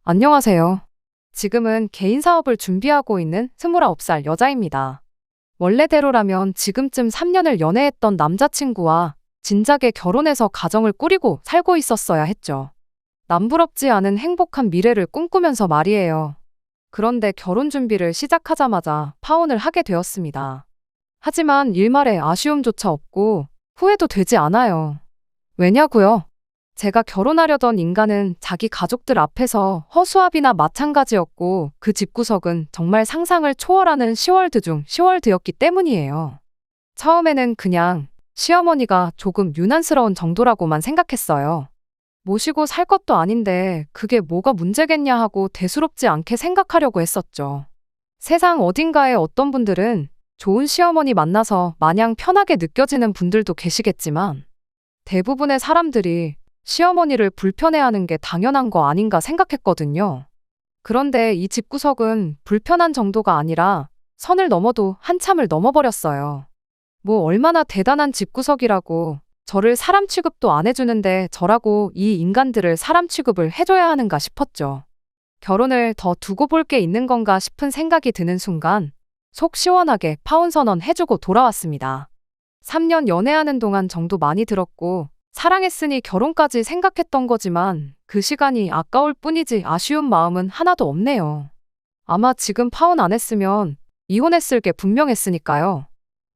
안녕하세요. 지금은 개인 사업을 준비하고 있는 29살 여자입니다. 원래대로라면 지금쯤 3년을 연애했던 남자친구와 진작에 결혼해서 가정을 꾸리고 살고 있었어야 했죠. 남부럽지 않은 행복한 미래를 꿈꾸면서 말이에요. 그런데 결혼 준비를 시작하자마자 파혼을 하게 되었습니다. 하지만 일말의 아쉬움조차 없고 후회도 되지 않아요. 왜냐고요? 제가 결혼하려던 인간은 자기 가족들 앞에서 허수아비나 마찬가지였고 그 집구석은 정말 상상을 초월하는 시월드 중 시월드였기 때문이에요. 처음에는 그냥 시어머니가 조금 유난스러운 정도라고만 생각했어요. 모시고 살 것도 아닌데 그게 뭐가 문제겠냐 하고 대수롭지 않게 생각하려고 했었죠. 세상 어딘가에 어떤 분들은 좋은 시어머니 만나서 마냥 편하게 느껴지는 분들도 계시겠지만 대부분의 사람들이 시어머니를 불편해하는 게 당연한 거 아닌가 생각했거든요. 그런데 이 집구석은 불편한 정도가 아니라 선을 넘어도 한참을 넘어버렸어요. 뭐 얼마나 대단한 집구석이라고 저를 사람 취급도 안 해주는데 저라고 이 인간들을 사람 취급을 해줘야 하는가 싶었죠. 결혼을 더 두고 볼 게 있는 건가 싶은 생각이 드는 순간 속 시원하게 파혼 선언 해주고 돌아왔습니다. 3년 연애하는 동안 정도 많이 들었고 사랑했으니 결혼까지 생각했던 거지만 그 시간이 아까울 뿐이지 아쉬운 마음은 하나도 없네요. 아마 지금 파혼 안 했으면 이혼했을 게 분명했으니까요.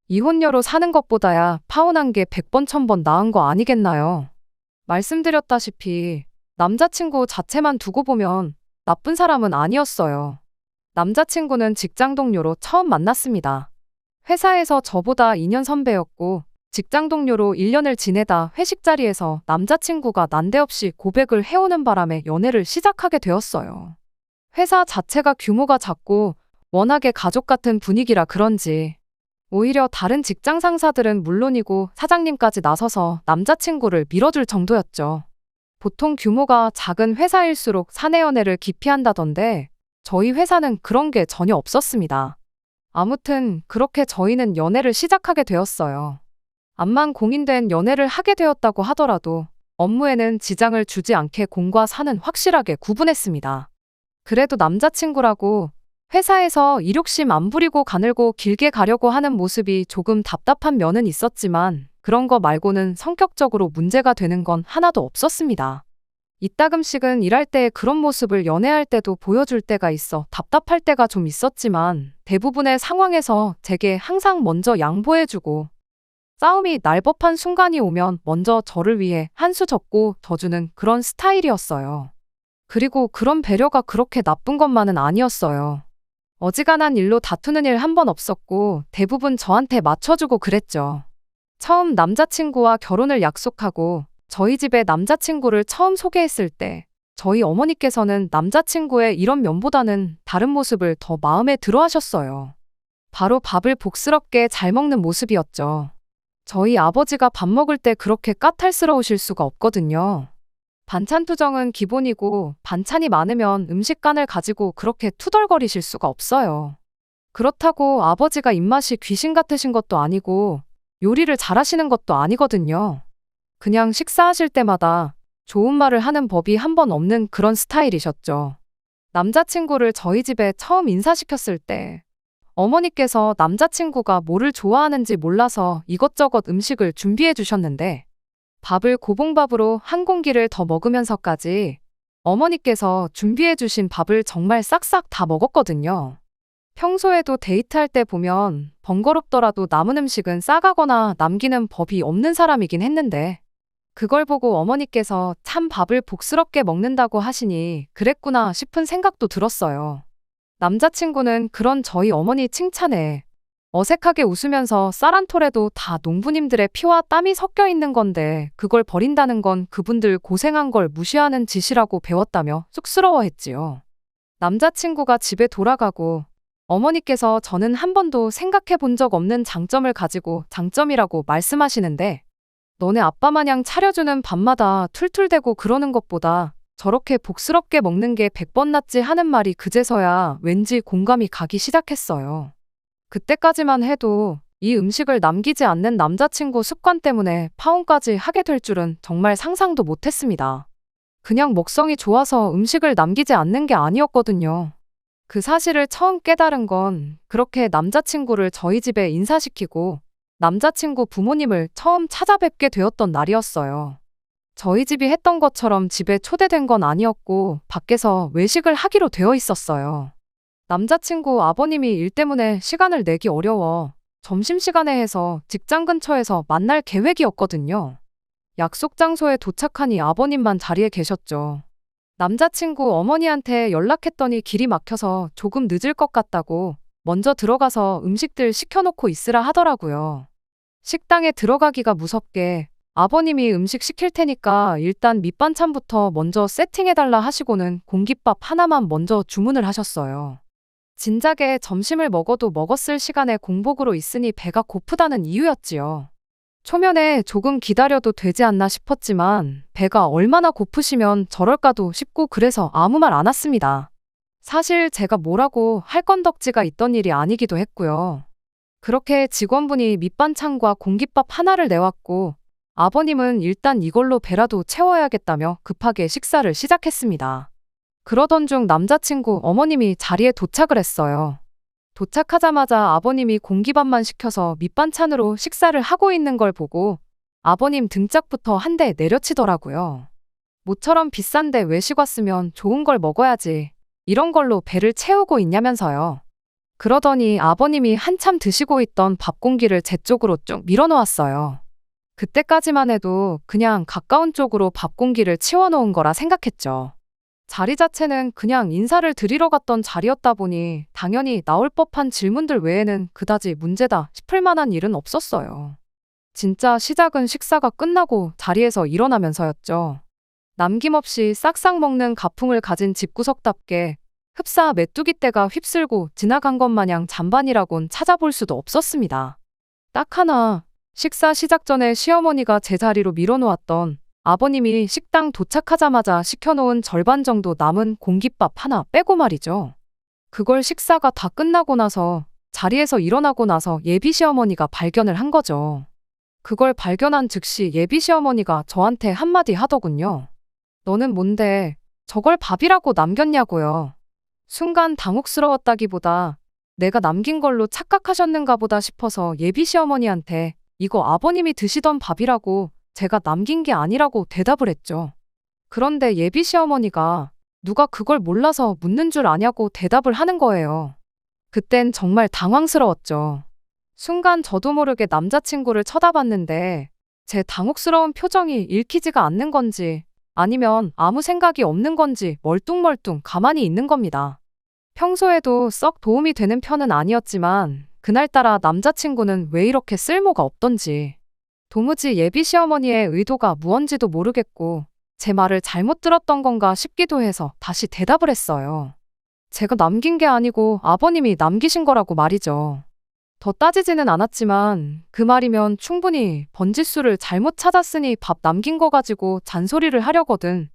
이혼녀로 사는 것보다야 파혼한 게 100번 1000번 나은 거 아니겠나요? 말씀드렸다시피 남자친구 자체만 두고 보면 나쁜 사람은 아니었어요. 남자친구는 직장 동료로 처음 만났습니다. 회사에서 저보다 2년 선배였고 직장 동료로 1년을 지내다 회식 자리에서 남자친구가 난데없이 고백을 해오는 바람에 연애를 시작하게 되었어요. 회사 자체가 규모가 작고 워낙에 가족 같은 분위기라 그런지 오히려 다른 직장 상사들은 물론이고 사장님까지 나서서 남자친구를 밀어줄 정도였죠. 보통 규모가 작은 회사일수록 사내 연애를 기피한다던데 저희 회사는 그런 게 전혀 없었습니다. 아무튼 그렇게 저희는 연애를 시작하게 되었어요. 암만 공인된 연애를 하게 되었다고 하더라도 업무에는 지장을 주지 않게 공과 사는 확실하게 구분했습니다. 그래도 남자친구라고 회사에서 일욕심 안 부리고 가늘고 길게 가려고 하는 모습이 조금 답답한 면은 있었지만 그런 거 말고는 성격적으로 문제가 되는 건 하나도 없었습니다. 이따금씩은 일할 때 그런 모습을 연애할 때도 보여줄 때가 있어 답답할 때가 좀 있었지만 대부분의 상황에서 제게 항상 먼저 양보해주고 싸움이 날 법한 순간이 오면 먼저 저를 위해 한 수 접고 더 주는 그런 스타일이었어요. 그리고 그런 배려가 그렇게 나쁜 것만은 아니었어요. 어지간한 일로 다투는 일 한 번 없었고 대부분 저한테 맞춰주고 그랬죠. 처음 남자친구와 결혼을 약속하고 저희 집에 남자친구를 처음 소개했을 때 저희 어머니께서는 남자친구의 이런 면보다는 다른 모습을 더 마음에 들어 하셨어요. 바로 밥을 복스럽게 잘 먹는 모습이었죠. 저희 아버지가 밥 먹을 때 그렇게 까탈스러우실 수가 없거든요. 반찬 투정은 기본이고 반찬이 많으면 음식간을 가지고 그렇게 투덜거리실 수가 없어요. 그렇다고 아버지가 입맛이 귀신 같으신 것도 아니고 요리를 잘하시는 것도 아니거든요. 그냥 식사하실 때마다 좋은 말을 하는 법이 한 번 없는 그런 스타일이셨죠. 남자친구를 저희 집에 처음 인사시켰을 때 어머니께서 남자친구가 뭐를 좋아하는지 몰라서 이것저것 음식을 준비해 주셨는데 밥을 고봉밥으로 한 공기를 더 먹으면서까지 어머니께서 준비해 주신 밥을 정말 싹싹 다 먹었거든요. 평소에도 데이트할 때 보면 번거롭더라도 남은 음식은 싸가거나 남기는 법이 없는 사람이긴 했는데 그걸 보고 어머니께서 참 밥을 복스럽게 먹는다고 하시니 그랬구나 싶은 생각도 들었어요. 남자친구는 그런 저희 어머니 칭찬에 어색하게 웃으면서 쌀 한 톨에도 다 농부님들의 피와 땀이 섞여 있는 건데 그걸 버린다는 건 그분들 고생한 걸 무시하는 짓이라고 배웠다며 쑥스러워했지요. 남자친구가 집에 돌아가고 어머니께서 저는 한 번도 생각해 본 적 없는 장점을 가지고 장점이라고 말씀하시는데 너네 아빠 마냥 차려주는 밥마다 툴툴대고 그러는 것보다 저렇게 복스럽게 먹는 게 100번 낫지 하는 말이 그제서야 왠지 공감이 가기 시작했어요. 그때까지만 해도 이 음식을 남기지 않는 남자친구 습관 때문에 파혼까지 하게 될 줄은 정말 상상도 못했습니다. 그냥 먹성이 좋아서 음식을 남기지 않는 게 아니었거든요. 그 사실을 처음 깨달은 건 그렇게 남자친구를 저희 집에 인사시키고 남자친구 부모님을 처음 찾아뵙게 되었던 날이었어요. 저희 집이 했던 것처럼 집에 초대된 건 아니었고 밖에서 외식을 하기로 되어 있었어요. 남자친구 아버님이 일 때문에 시간을 내기 어려워 점심시간에 해서 직장 근처에서 만날 계획이었거든요. 약속 장소에 도착하니 아버님만 자리에 계셨죠. 남자친구 어머니한테 연락했더니 길이 막혀서 조금 늦을 것 같다고 먼저 들어가서 음식들 시켜놓고 있으라 하더라고요. 식당에 들어가기가 무섭게 아버님이 음식 시킬 테니까 일단 밑반찬부터 먼저 세팅해달라 하시고는 공깃밥 하나만 먼저 주문을 하셨어요. 진작에 점심을 먹어도 먹었을 시간에 공복으로 있으니 배가 고프다는 이유였지요. 초면에 조금 기다려도 되지 않나 싶었지만 배가 얼마나 고프시면 저럴까도 싶고 그래서 아무 말 안 했습니다. 사실 제가 뭐라고 할 건덕지가 있던 일이 아니기도 했고요. 그렇게 직원분이 밑반찬과 공깃밥 하나를 내왔고 아버님은 일단 이걸로 배라도 채워야겠다며 급하게 식사를 시작했습니다. 그러던 중 남자친구 어머님이 자리에 도착을 했어요. 도착하자마자 아버님이 공깃밥만 시켜서 밑반찬으로 식사를 하고 있는 걸 보고 아버님 등짝부터 한 대 내려치더라고요. 모처럼 비싼데 외식 왔으면 좋은 걸 먹어야지. 이런 걸로 배를 채우고 있냐면서요. 그러더니 아버님이 한참 드시고 있던 밥 공기를 제 쪽으로 쭉 밀어놓았어요. 그때까지만 해도 그냥 가까운 쪽으로 밥 공기를 치워놓은 거라 생각했죠. 자리 자체는 그냥 인사를 드리러 갔던 자리였다 보니 당연히 나올 법한 질문들 외에는 그다지 문제다 싶을 만한 일은 없었어요. 진짜 시작은 식사가 끝나고 자리에서 일어나면서였죠. 남김없이 싹싹 먹는 가풍을 가진 집구석답게 흡사 메뚜기 떼가 휩쓸고 지나간 것 마냥 잔반이라곤 찾아볼 수도 없었습니다. 딱 하나, 식사 시작 전에 시어머니가 제 자리로 밀어놓았던 아버님이 식당 도착하자마자 시켜놓은 절반 정도 남은 공깃밥 하나 빼고 말이죠. 그걸 식사가 다 끝나고 나서 자리에서 일어나고 나서 예비 시어머니가 발견을 한 거죠. 그걸 발견한 즉시 예비 시어머니가 저한테 한마디 하더군요. 너는 뭔데 저걸 밥이라고 남겼냐고요. 순간 당혹스러웠다기보다 내가 남긴 걸로 착각하셨는가 보다 싶어서 예비 시어머니한테 이거 아버님이 드시던 밥이라고 제가 남긴 게 아니라고 대답을 했죠. 그런데 예비 시어머니가 누가 그걸 몰라서 묻는 줄 아냐고 대답을 하는 거예요. 그땐 정말 당황스러웠죠. 순간 저도 모르게 남자친구를 쳐다봤는데 제 당혹스러운 표정이 읽히지가 않는 건지 아니면 아무 생각이 없는 건지 멀뚱멀뚱 가만히 있는 겁니다. 평소에도 썩 도움이 되는 편은 아니었지만 그날따라 남자친구는 왜 이렇게 쓸모가 없던지 도무지 예비 시어머니의 의도가 무언지도 모르겠고 제 말을 잘못 들었던 건가 싶기도 해서 다시 대답을 했어요. 제가 남긴 게 아니고 아버님이 남기신 거라고 말이죠. 더 따지지는 않았지만 그 말이면 충분히 번지수를 잘못 찾았으니 밥 남긴 거 가지고 잔소리를 하려거든.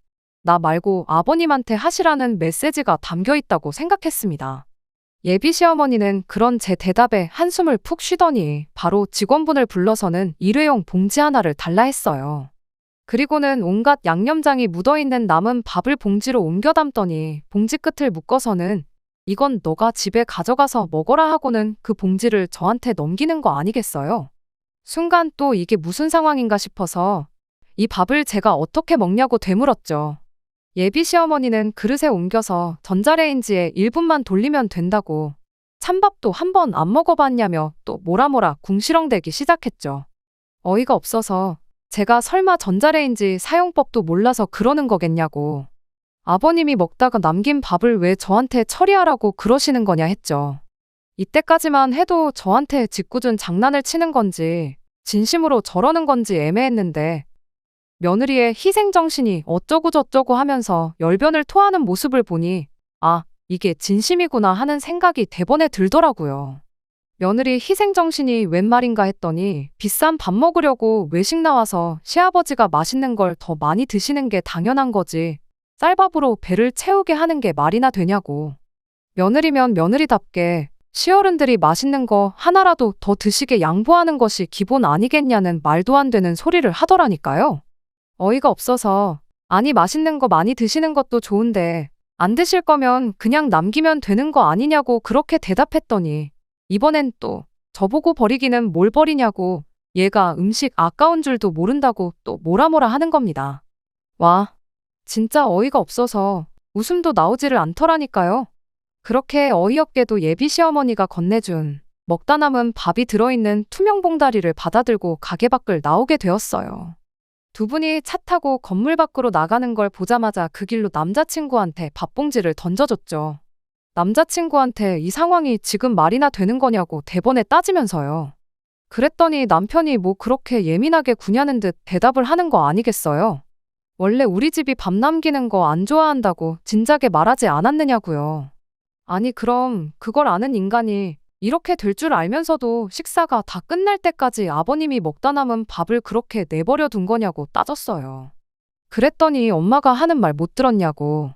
나 말고 아버님한테 하시라는 메시지가 담겨 있다고 생각했습니다. 예비 시어머니는 그런 제 대답에 한숨을 푹 쉬더니 바로 직원분을 불러서는 일회용 봉지 하나를 달라 했어요. 그리고는 온갖 양념장이 묻어있는 남은 밥을 봉지로 옮겨 담더니 봉지 끝을 묶어서는 이건 너가 집에 가져가서 먹어라 하고는 그 봉지를 저한테 넘기는 거 아니겠어요? 순간 또 이게 무슨 상황인가 싶어서 이 밥을 제가 어떻게 먹냐고 되물었죠. 예비 시어머니는 그릇에 옮겨서 전자레인지에 1분만 돌리면 된다고 찬밥도 한 번 안 먹어봤냐며 또 뭐라 궁시렁대기 시작했죠. 어이가 없어서 제가 설마 전자레인지 사용법도 몰라서 그러는 거겠냐고. 아버님이 먹다가 남긴 밥을 왜 저한테 처리하라고 그러시는 거냐 했죠. 이때까지만 해도 저한테 짓궂은 장난을 치는 건지 진심으로 저러는 건지 애매했는데 며느리의 희생정신이 어쩌고저쩌고 하면서 열변을 토하는 모습을 보니 아, 이게 진심이구나 하는 생각이 대번에 들더라고요. 며느리 희생정신이 웬 말인가 했더니 비싼 밥 먹으려고 외식 나와서 시아버지가 맛있는 걸 더 많이 드시는 게 당연한 거지. 쌀밥으로 배를 채우게 하는 게 말이나 되냐고. 며느리면 며느리답게 시어른들이 맛있는 거 하나라도 더 드시게 양보하는 것이 기본 아니겠냐는 말도 안 되는 소리를 하더라니까요. 어이가 없어서 아니, 맛있는 거 많이 드시는 것도 좋은데 안 드실 거면 그냥 남기면 되는 거 아니냐고 그렇게 대답했더니 이번엔 또 저보고 버리기는 뭘 버리냐고 얘가 음식 아까운 줄도 모른다고 또 뭐라 하는 겁니다. 와, 진짜 어이가 없어서 웃음도 나오지를 않더라니까요. 그렇게 어이없게도 예비 시어머니가 건네준 먹다 남은 밥이 들어있는 투명 봉다리를 받아들고 가게 밖을 나오게 되었어요. 두 분이 차 타고 건물 밖으로 나가는 걸 보자마자 그 길로 남자친구한테 밥봉지를 던져줬죠. 남자친구한테 이 상황이 지금 말이나 되는 거냐고 대번에 따지면서요. 그랬더니 남편이 뭐 그렇게 예민하게 구냐는 듯 대답을 하는 거 아니겠어요? 원래 우리 집이 밥 남기는 거 안 좋아한다고 진작에 말하지 않았느냐고요. 아니, 그럼 그걸 아는 인간이 이렇게 될 줄 알면서도 식사가 다 끝날 때까지 아버님이 먹다 남은 밥을 그렇게 내버려 둔 거냐고 따졌어요. 그랬더니 엄마가 하는 말 못 들었냐고.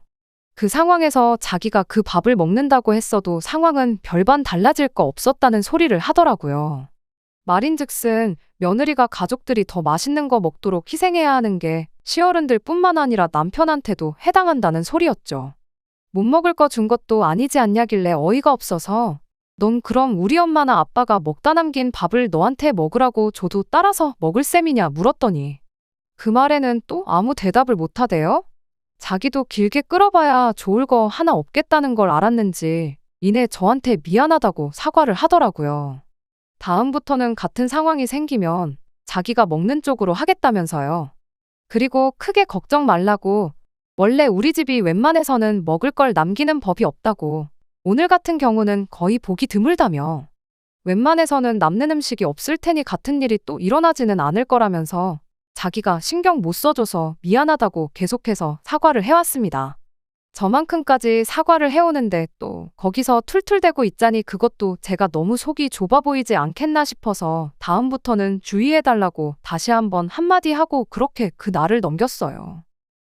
그 상황에서 자기가 그 밥을 먹는다고 했어도 상황은 별반 달라질 거 없었다는 소리를 하더라고요. 말인즉슨 며느리가 가족들이 더 맛있는 거 먹도록 희생해야 하는 게 시어른들 뿐만 아니라 남편한테도 해당한다는 소리였죠. 못 먹을 거 준 것도 아니지 않냐길래 어이가 없어서 넌 그럼 우리 엄마나 아빠가 먹다 남긴 밥을 너한테 먹으라고 줘도 따라서 먹을 셈이냐 물었더니 그 말에는 또 아무 대답을 못 하대요. 자기도 길게 끌어봐야 좋을 거 하나 없겠다는 걸 알았는지 이내 저한테 미안하다고 사과를 하더라고요. 다음부터는 같은 상황이 생기면 자기가 먹는 쪽으로 하겠다면서요. 그리고 크게 걱정 말라고 원래 우리 집이 웬만해서는 먹을 걸 남기는 법이 없다고 오늘 같은 경우는 거의 보기 드물다며 웬만해서는 남는 음식이 없을 테니 같은 일이 또 일어나지는 않을 거라면서 자기가 신경 못 써줘서 미안하다고 계속해서 사과를 해왔습니다. 저만큼까지 사과를 해오는데 또 거기서 툴툴대고 있자니 그것도 제가 너무 속이 좁아 보이지 않겠나 싶어서 다음부터는 주의해달라고 다시 한번 한마디 하고 그렇게 그 날을 넘겼어요.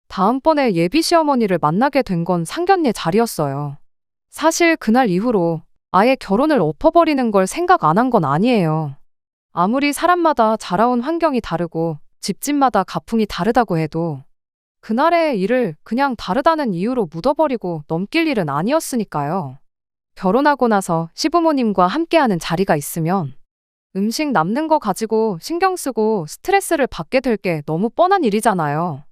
다음번에 예비 시어머니를 만나게 된 건 상견례 자리였어요. 사실 그날 이후로 아예 결혼을 엎어버리는 걸 생각 안 한 건 아니에요. 아무리 사람마다 자라온 환경이 다르고 집집마다 가풍이 다르다고 해도 그날의 일을 그냥 다르다는 이유로 묻어버리고 넘길 일은 아니었으니까요. 결혼하고 나서 시부모님과 함께하는 자리가 있으면 음식 남는 거 가지고 신경 쓰고 스트레스를 받게 될 게 너무 뻔한 일이잖아요.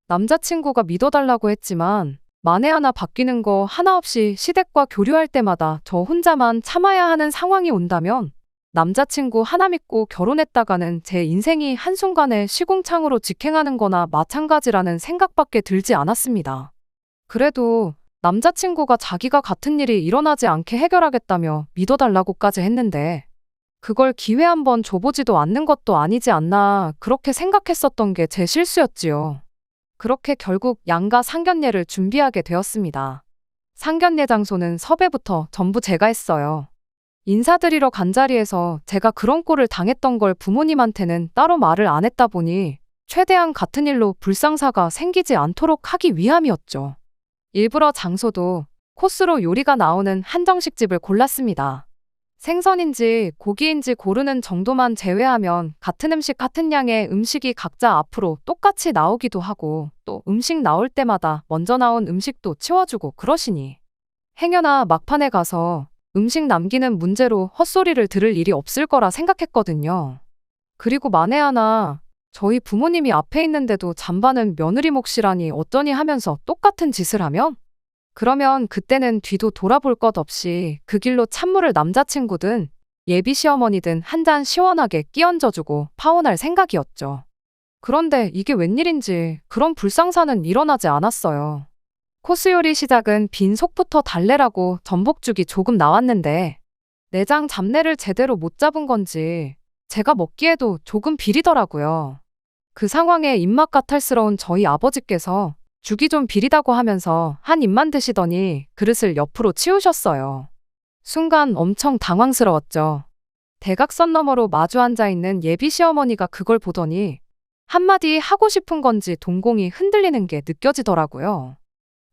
남자친구가 믿어달라고 했지만 만에 하나 바뀌는 거 하나 없이 시댁과 교류할 때마다 저 혼자만 참아야 하는 상황이 온다면 남자친구 하나 믿고 결혼했다가는 제 인생이 한순간에 시궁창으로 직행하는 거나 마찬가지라는 생각밖에 들지 않았습니다. 그래도 남자친구가 자기가 같은 일이 일어나지 않게 해결하겠다며 믿어달라고까지 했는데 그걸 기회 한번 줘보지도 않는 것도 아니지 않나 그렇게 생각했었던 게 제 실수였지요. 그렇게 결국 양가 상견례를 준비하게 되었습니다. 상견례 장소는 섭외부터 전부 제가 했어요. 인사드리러 간 자리에서 제가 그런 꼴을 당했던 걸 부모님한테는 따로 말을 안 했다 보니 최대한 같은 일로 불상사가 생기지 않도록 하기 위함이었죠. 일부러 장소도 코스로 요리가 나오는 한정식집을 골랐습니다. 생선인지 고기인지 고르는 정도만 제외하면 같은 음식 같은 양의 음식이 각자 앞으로 똑같이 나오기도 하고 또 음식 나올 때마다 먼저 나온 음식도 치워주고 그러시니 행여나 막판에 가서 음식 남기는 문제로 헛소리를 들을 일이 없을 거라 생각했거든요. 그리고 만에 하나 저희 부모님이 앞에 있는데도 잠바는 며느리 몫이라니 어쩌니 하면서 똑같은 짓을 하면? 그러면 그때는 뒤도 돌아볼 것 없이 그 길로 찬물을 남자친구든 예비 시어머니든 한 잔 시원하게 끼얹어주고 파혼할 생각이었죠. 그런데 이게 웬일인지 그런 불상사는 일어나지 않았어요. 코스 요리 시작은 빈 속부터 달래라고 전복죽이 조금 나왔는데 내장 잡내를 제대로 못 잡은 건지 제가 먹기에도 조금 비리더라고요. 그 상황에 입맛 까탈스러운 저희 아버지께서 죽이 좀 비리다고 하면서 한 입만 드시더니 그릇을 옆으로 치우셨어요. 순간 엄청 당황스러웠죠. 대각선 너머로 마주 앉아있는 예비 시어머니가 그걸 보더니 한마디 하고 싶은 건지 동공이 흔들리는 게 느껴지더라고요.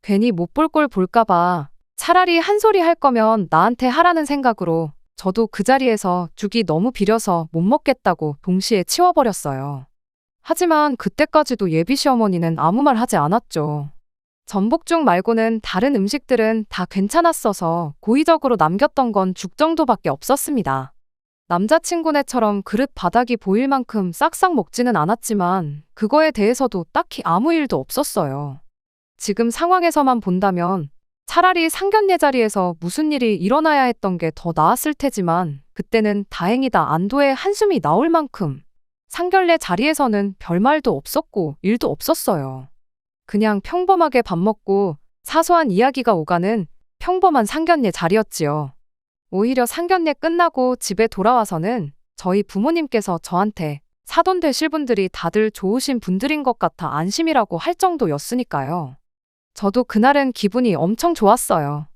괜히 못 볼 꼴 볼까봐 차라리 한 소리 할 거면 나한테 하라는 생각으로 저도 그 자리에서 죽이 너무 비려서 못 먹겠다고 동시에 치워버렸어요. 하지만 그때까지도 예비 시어머니는 아무 말 하지 않았죠. 전복죽 말고는 다른 음식들은 다 괜찮았어서 고의적으로 남겼던 건 죽 정도밖에 없었습니다. 남자친구네처럼 그릇 바닥이 보일 만큼 싹싹 먹지는 않았지만 그거에 대해서도 딱히 아무 일도 없었어요. 지금 상황에서만 본다면 차라리 상견례 자리에서 무슨 일이 일어나야 했던 게 더 나았을 테지만 그때는 다행이다 안도의 한숨이 나올 만큼 상견례 자리에서는 별말도 없었고 일도 없었어요. 그냥 평범하게 밥 먹고 사소한 이야기가 오가는 평범한 상견례 자리였지요. 오히려 상견례 끝나고 집에 돌아와서는 저희 부모님께서 저한테 사돈 되실 분들이 다들 좋으신 분들인 것 같아 안심이라고 할 정도였으니까요. 저도 그날은 기분이 엄청 좋았어요.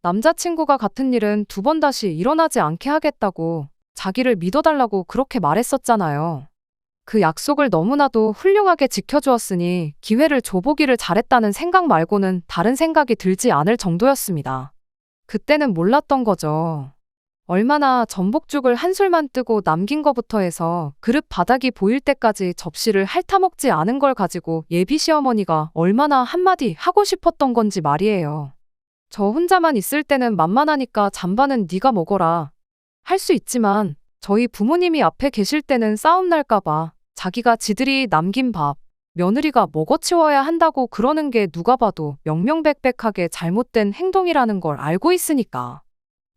남자친구가 같은 일은 두 번 다시 일어나지 않게 하겠다고 자기를 믿어달라고 그렇게 말했었잖아요. 그 약속을 너무나도 훌륭하게 지켜주었으니 기회를 줘보기를 잘했다는 생각 말고는 다른 생각이 들지 않을 정도였습니다. 그때는 몰랐던 거죠. 얼마나 전복죽을 한 술만 뜨고 남긴 거부터 해서 그릇 바닥이 보일 때까지 접시를 핥아먹지 않은 걸 가지고 예비 시어머니가 얼마나 한마디 하고 싶었던 건지 말이에요. 저 혼자만 있을 때는 만만하니까 잔반은 네가 먹어라. 할 수 있지만 저희 부모님이 앞에 계실 때는 싸움 날까봐 자기가 지들이 남긴 밥, 며느리가 먹어치워야 한다고 그러는 게 누가 봐도 명명백백하게 잘못된 행동이라는 걸 알고 있으니까.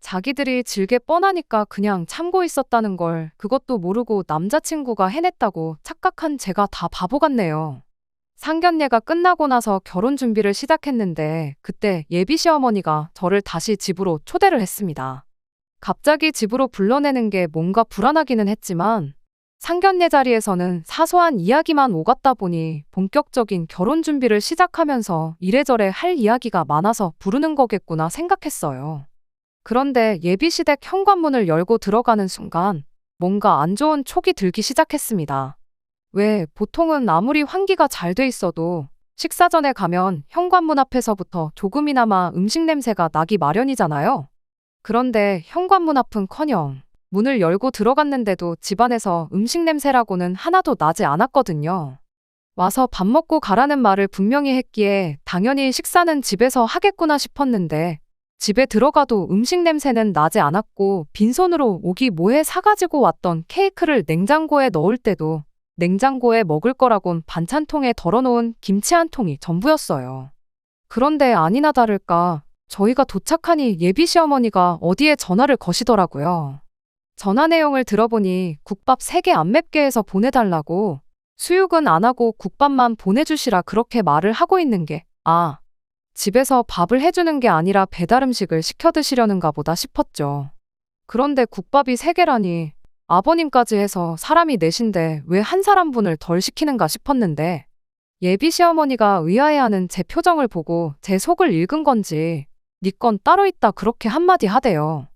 자기들이 질게 뻔하니까 그냥 참고 있었다는 걸 그것도 모르고 남자친구가 해냈다고 착각한 제가 다 바보 같네요. 상견례가 끝나고 나서 결혼 준비를 시작했는데 그때 예비 시어머니가 저를 다시 집으로 초대를 했습니다. 갑자기 집으로 불러내는 게 뭔가 불안하기는 했지만 상견례 자리에서는 사소한 이야기만 오갔다 보니 본격적인 결혼 준비를 시작하면서 이래저래 할 이야기가 많아서 부르는 거겠구나 생각했어요. 그런데 예비시댁 현관문을 열고 들어가는 순간 뭔가 안 좋은 촉이 들기 시작했습니다. 왜 보통은 아무리 환기가 잘 돼 있어도 식사 전에 가면 현관문 앞에서부터 조금이나마 음식 냄새가 나기 마련이잖아요. 그런데 현관문 앞은커녕 문을 열고 들어갔는데도 집안에서 음식 냄새라고는 하나도 나지 않았거든요. 와서 밥 먹고 가라는 말을 분명히 했기에 당연히 식사는 집에서 하겠구나 싶었는데 집에 들어가도 음식 냄새는 나지 않았고 빈손으로 오기 뭐해 사가지고 왔던 케이크를 냉장고에 넣을 때도 냉장고에 먹을 거라곤 반찬통에 덜어놓은 김치 한 통이 전부였어요. 그런데 아니나 다를까 저희가 도착하니 예비 시어머니가 어디에 전화를 거시더라고요. 전화 내용을 들어보니 국밥 3개 안 맵게 해서 보내달라고 수육은 안 하고 국밥만 보내주시라 그렇게 말을 하고 있는 게 집에서 밥을 해주는 게 아니라 배달 음식을 시켜 드시려는가 보다 싶었죠. 그런데 국밥이 3개라니 아버님까지 해서 사람이 넷인데 왜 한 사람분을 덜 시키는가 싶었는데 예비 시어머니가 의아해하는 제 표정을 보고 제 속을 읽은 건지 네 건 따로 있다 그렇게 한마디 하대요.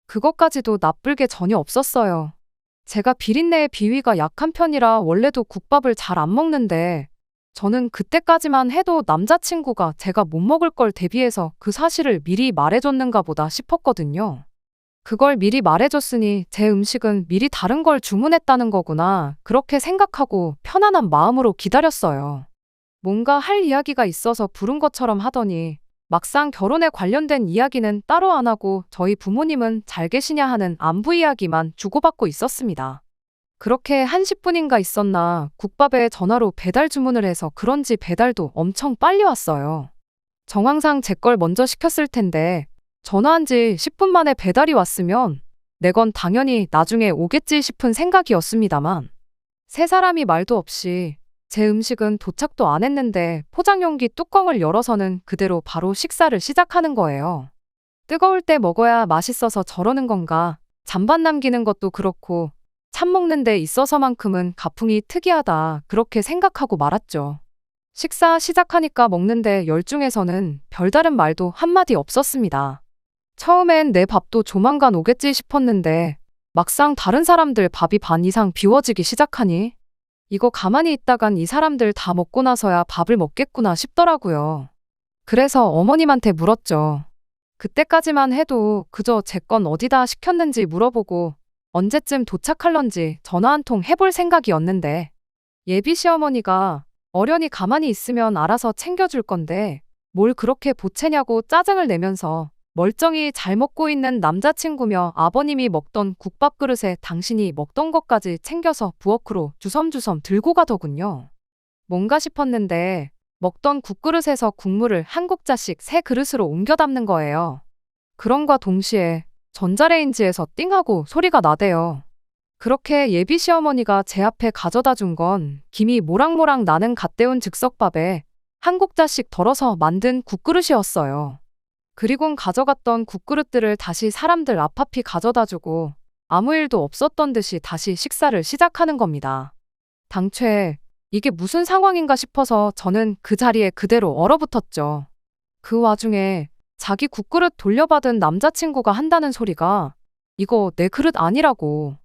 그것까지도 나쁠 게 전혀 없었어요. 제가 비린내의 비위가 약한 편이라 원래도 국밥을 잘 안 먹는데 저는 그때까지만 해도 남자친구가 제가 못 먹을 걸 대비해서 그 사실을 미리 말해줬는가 보다 싶었거든요. 그걸 미리 말해줬으니 제 음식은 미리 다른 걸 주문했다는 거구나 그렇게 생각하고 편안한 마음으로 기다렸어요. 뭔가 할 이야기가 있어서 부른 것처럼 하더니 막상 결혼에 관련된 이야기는 따로 안 하고 저희 부모님은 잘 계시냐 하는 안부 이야기만 주고받고 있었습니다. 그렇게 한 10분인가 있었나 국밥에 전화로 배달 주문을 해서 그런지 배달도 엄청 빨리 왔어요. 정황상 제 걸 먼저 시켰을 텐데 전화한 지 10분 만에 배달이 왔으면 내 건 당연히 나중에 오겠지 싶은 생각이었습니다만 세 사람이 말도 없이 제 음식은 도착도 안 했는데 포장용기 뚜껑을 열어서는 그대로 바로 식사를 시작하는 거예요. 뜨거울 때 먹어야 맛있어서 저러는 건가 잔반 남기는 것도 그렇고 참 먹는 데 있어서만큼은 가풍이 특이하다 그렇게 생각하고 말았죠. 식사 시작하니까 먹는데 열중해서는 별다른 말도 한마디 없었습니다. 처음엔 내 밥도 조만간 오겠지 싶었는데 막상 다른 사람들 밥이 반 이상 비워지기 시작하니 이거 가만히 있다간 이 사람들 다 먹고 나서야 밥을 먹겠구나 싶더라고요. 그래서 어머님한테 물었죠. 그때까지만 해도 그저 제 건 어디다 시켰는지 물어보고 언제쯤 도착할런지 전화 한 통 해볼 생각이었는데 예비 시어머니가 어련히 가만히 있으면 알아서 챙겨줄 건데 뭘 그렇게 보채냐고 짜증을 내면서 멀쩡히 잘 먹고 있는 남자친구며 아버님이 먹던 국밥 그릇에 당신이 먹던 것까지 챙겨서 부엌으로 주섬주섬 들고 가더군요. 뭔가 싶었는데 먹던 국그릇에서 국물을 한 국자씩 새 그릇으로 옮겨 담는 거예요. 그럼과 동시에 전자레인지에서 띵하고 소리가 나대요. 그렇게 예비 시어머니가 제 앞에 가져다 준 건 김이 모락모락 나는 갓 데운 즉석밥에 한 국자씩 덜어서 만든 국그릇이었어요. 그리곤 가져갔던 국그릇들을 다시 사람들 앞앞이 가져다 주고 아무 일도 없었던 듯이 다시 식사를 시작하는 겁니다. 당최 이게 무슨 상황인가 싶어서 저는 그 자리에 그대로 얼어붙었죠. 그 와중에 자기 국그릇 돌려받은 남자친구가 한다는 소리가 이거 내 그릇 아니라고.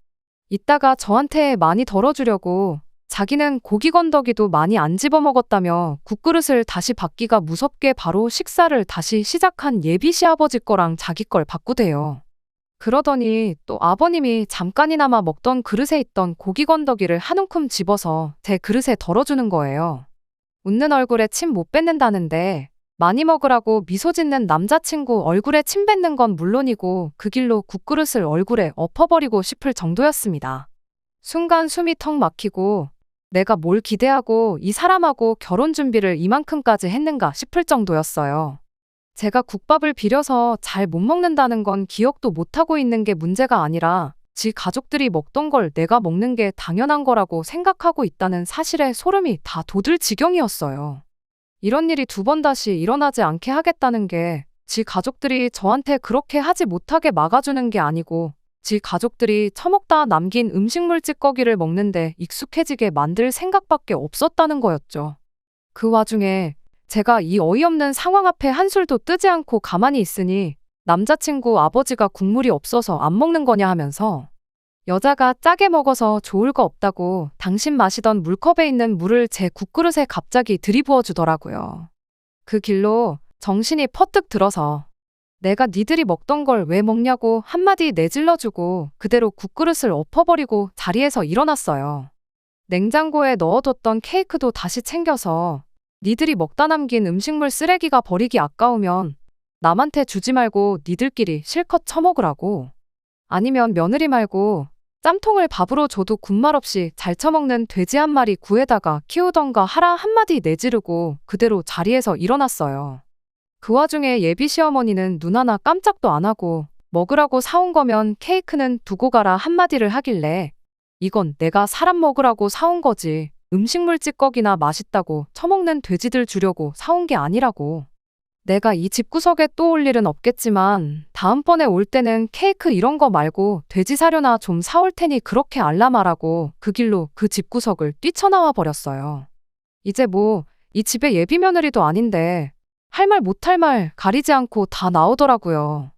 이따가 저한테 많이 덜어주려고 자기는 고기 건더기도 많이 안 집어먹었다며 국그릇을 다시 받기가 무섭게 바로 식사를 다시 시작한 예비 시아버지 거랑 자기 걸 바꾸대요. 그러더니 또 아버님이 잠깐이나마 먹던 그릇에 있던 고기 건더기를 한 움큼 집어서 제 그릇에 덜어주는 거예요. 웃는 얼굴에 침 못 뱉는다는데 많이 먹으라고 미소 짓는 남자친구 얼굴에 침 뱉는 건 물론이고 그 길로 국그릇을 얼굴에 엎어버리고 싶을 정도였습니다. 순간 숨이 턱 막히고 내가 뭘 기대하고 이 사람하고 결혼 준비를 이만큼까지 했는가 싶을 정도였어요. 제가 국밥을 비려서 잘 못 먹는다는 건 기억도 못하고 있는 게 문제가 아니라 지 가족들이 먹던 걸 내가 먹는 게 당연한 거라고 생각하고 있다는 사실에 소름이 다 돋을 지경이었어요. 이런 일이 두 번 다시 일어나지 않게 하겠다는 게 지 가족들이 저한테 그렇게 하지 못하게 막아주는 게 아니고 지 가족들이 처먹다 남긴 음식물 찌꺼기를 먹는데 익숙해지게 만들 생각밖에 없었다는 거였죠. 그 와중에 제가 이 어이없는 상황 앞에 한술도 뜨지 않고 가만히 있으니 남자친구 아버지가 국물이 없어서 안 먹는 거냐 하면서 여자가 짜게 먹어서 좋을 거 없다고 당신 마시던 물컵에 있는 물을 제 국그릇에 갑자기 들이부어 주더라고요. 그 길로 정신이 퍼뜩 들어서 내가 니들이 먹던 걸 왜 먹냐고 한마디 내질러주고 그대로 국그릇을 엎어버리고 자리에서 일어났어요. 냉장고에 넣어뒀던 케이크도 다시 챙겨서 니들이 먹다 남긴 음식물 쓰레기가 버리기 아까우면 남한테 주지 말고 니들끼리 실컷 처먹으라고. 아니면 며느리 말고 짬통을 밥으로 줘도 군말 없이 잘 처먹는 돼지 한 마리 구해다가 키우던가 하라 한마디 내지르고 그대로 자리에서 일어났어요. 그 와중에 예비 시어머니는 눈 하나 깜짝도 안 하고 먹으라고 사온 거면 케이크는 두고 가라 한마디를 하길래 이건 내가 사람 먹으라고 사온 거지 음식물 찌꺼기나 맛있다고 처먹는 돼지들 주려고 사온 게 아니라고. 내가 이 집구석에 또 올 일은 없겠지만 다음번에 올 때는 케이크 이런 거 말고 돼지 사료나 좀 사올 테니 그렇게 알람하라고 그 길로 그 집구석을 뛰쳐나와 버렸어요. 이제 뭐 이 집에 예비 며느리도 아닌데 할 말 못할 말 가리지 않고 다 나오더라고요.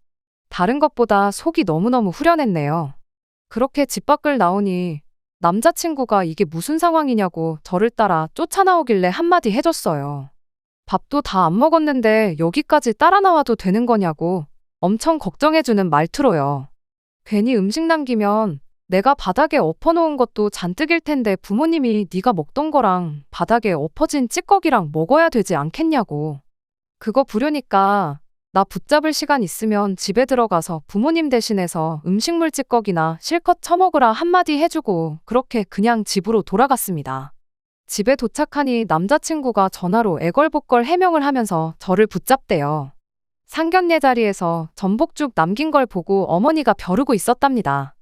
다른 것보다 속이 너무너무 후련했네요. 그렇게 집 밖을 나오니 남자친구가 이게 무슨 상황이냐고 저를 따라 쫓아나오길래 한마디 해줬어요. 밥도 다 안 먹었는데 여기까지 따라 나와도 되는 거냐고 엄청 걱정해주는 말투로요. 괜히 음식 남기면 내가 바닥에 엎어놓은 것도 잔뜩일 텐데 부모님이 네가 먹던 거랑 바닥에 엎어진 찌꺼기랑 먹어야 되지 않겠냐고. 그거 부려니까 나 붙잡을 시간 있으면 집에 들어가서 부모님 대신해서 음식물 찌꺼기나 실컷 처먹으라 한마디 해주고 그렇게 그냥 집으로 돌아갔습니다. 집에 도착하니 남자친구가 전화로 애걸복걸 해명을 하면서 저를 붙잡대요. 상견례 자리에서 전복죽 남긴 걸 보고 어머니가 벼르고 있었답니다.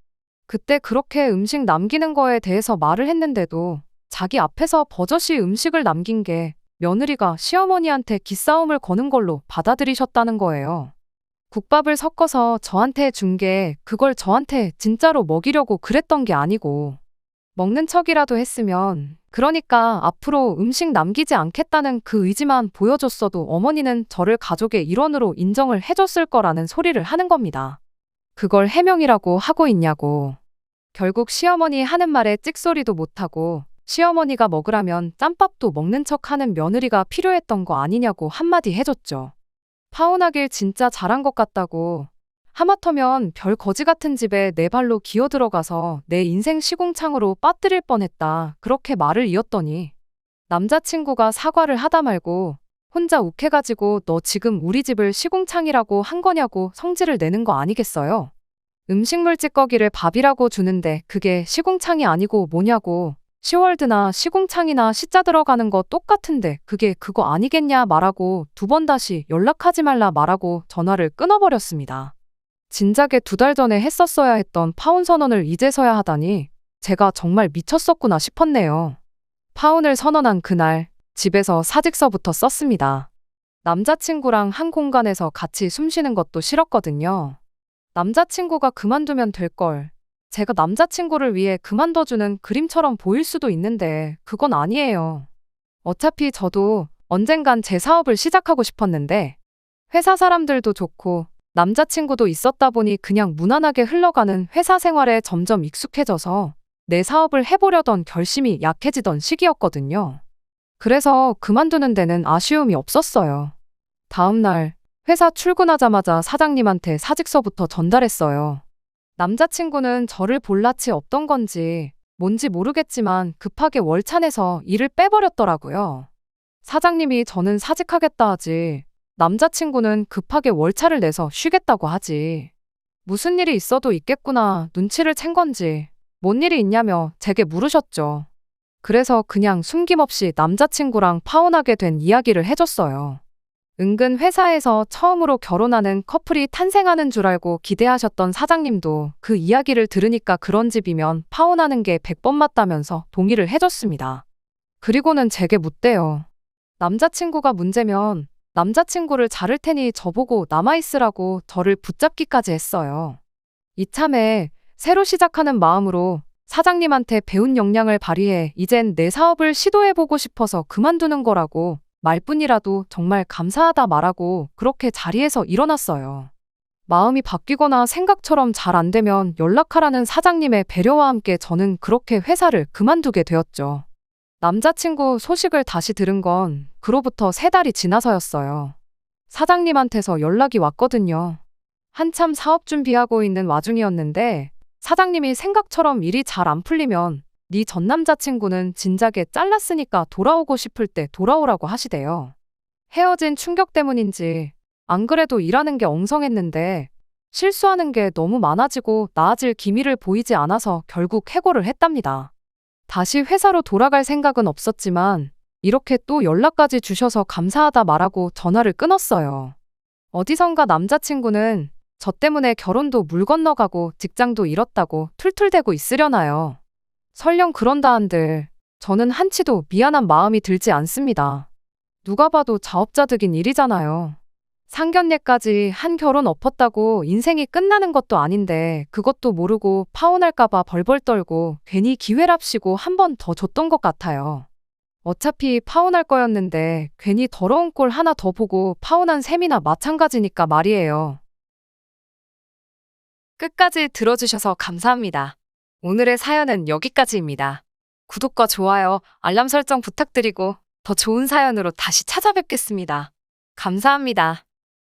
그때 그렇게 음식 남기는 거에 대해서 말을 했는데도 자기 앞에서 버젓이 음식을 남긴 게 며느리가 시어머니한테 기싸움을 거는 걸로 받아들이셨다는 거예요. 국밥을 섞어서 저한테 준 게 그걸 저한테 진짜로 먹이려고 그랬던 게 아니고 먹는 척이라도 했으면 그러니까 앞으로 음식 남기지 않겠다는 그 의지만 보여줬어도 어머니는 저를 가족의 일원으로 인정을 해줬을 거라는 소리를 하는 겁니다. 그걸 해명이라고 하고 있냐고. 결국 시어머니 하는 말에 찍소리도 못하고 시어머니가 먹으라면 짬밥도 먹는 척하는 며느리가 필요했던 거 아니냐고 한마디 해줬죠. 파혼하길 진짜 잘한 것 같다고. 하마터면 별 거지 같은 집에 내 발로 기어 들어가서 내 인생 시궁창으로 빠뜨릴 뻔했다. 그렇게 말을 이었더니 남자친구가 사과를 하다 말고 혼자 욱해가지고 너 지금 우리 집을 시궁창이라고 한 거냐고 성질을 내는 거 아니겠어요? 음식물 찌꺼기를 밥이라고 주는데 그게 시궁창이 아니고 뭐냐고. 시월드나 시궁창이나 시자 들어가는 거 똑같은데 그게 그거 아니겠냐 말하고 2번 다시 연락하지 말라 말하고 전화를 끊어버렸습니다. 진작에 2달 전에 했었어야 했던 파혼 선언을 이제서야 하다니 제가 정말 미쳤었구나 싶었네요. 파혼을 선언한 그날 집에서 사직서부터 썼습니다. 남자친구랑 한 공간에서 같이 숨 쉬는 것도 싫었거든요. 남자친구가 그만두면 될걸. 제가 남자친구를 위해 그만둬주는 그림처럼 보일 수도 있는데 그건 아니에요. 어차피 저도 언젠간 제 사업을 시작하고 싶었는데 회사 사람들도 좋고 남자친구도 있었다 보니 그냥 무난하게 흘러가는 회사 생활에 점점 익숙해져서 내 사업을 해보려던 결심이 약해지던 시기였거든요. 그래서 그만두는 데는 아쉬움이 없었어요. 다음 날 회사 출근하자마자 사장님한테 사직서부터 전달했어요. 남자친구는 저를 볼 낯이 없던 건지 뭔지 모르겠지만 급하게 월찬에서 일을 빼버렸더라고요. 사장님이 저는 사직하겠다 하지 남자친구는 급하게 월차를 내서 쉬겠다고 하지. 무슨 일이 있어도 있겠구나 눈치를 챈 건지 뭔 일이 있냐며 제게 물으셨죠. 그래서 그냥 숨김없이 남자친구랑 파혼하게 된 이야기를 해줬어요. 은근 회사에서 처음으로 결혼하는 커플이 탄생하는 줄 알고 기대하셨던 사장님도 그 이야기를 들으니까 그런 집이면 파혼하는 게 100번 맞다면서 동의를 해줬습니다. 그리고는 제게 묻대요. 남자친구가 문제면 남자친구를 자를 테니 저보고 남아있으라고 저를 붙잡기까지 했어요. 이참에 새로 시작하는 마음으로 사장님한테 배운 역량을 발휘해 이젠 내 사업을 시도해보고 싶어서 그만두는 거라고 말뿐이라도 정말 감사하다 말하고 그렇게 자리에서 일어났어요. 마음이 바뀌거나 생각처럼 잘 안 되면 연락하라는 사장님의 배려와 함께 저는 그렇게 회사를 그만두게 되었죠. 남자친구 소식을 다시 들은 건 그로부터 3달이 지나서였어요. 사장님한테서 연락이 왔거든요. 한참 사업 준비하고 있는 와중이었는데 사장님이 생각처럼 일이 잘 안 풀리면 네 전 남자친구는 진작에 잘랐으니까 돌아오고 싶을 때 돌아오라고 하시대요. 헤어진 충격 때문인지 안 그래도 일하는 게 엉성했는데 실수하는 게 너무 많아지고 나아질 기미를 보이지 않아서 결국 해고를 했답니다. 다시 회사로 돌아갈 생각은 없었지만 이렇게 또 연락까지 주셔서 감사하다 말하고 전화를 끊었어요. 어디선가 남자친구는 저 때문에 결혼도 물 건너가고 직장도 잃었다고 툴툴대고 있으려나요. 설령 그런다 한들 저는 한치도 미안한 마음이 들지 않습니다. 누가 봐도 자업자득인 일이잖아요. 상견례까지 한 결혼 엎었다고 인생이 끝나는 것도 아닌데 그것도 모르고 파혼할까봐 벌벌 떨고 괜히 기회랍시고 한 번 더 줬던 것 같아요. 어차피 파혼할 거였는데 괜히 더러운 꼴 하나 더 보고 파혼한 셈이나 마찬가지니까 말이에요. 끝까지 들어주셔서 감사합니다. 오늘의 사연은 여기까지입니다. 구독과 좋아요, 알람 설정 부탁드리고 더 좋은 사연으로 다시 찾아뵙겠습니다. 감사합니다.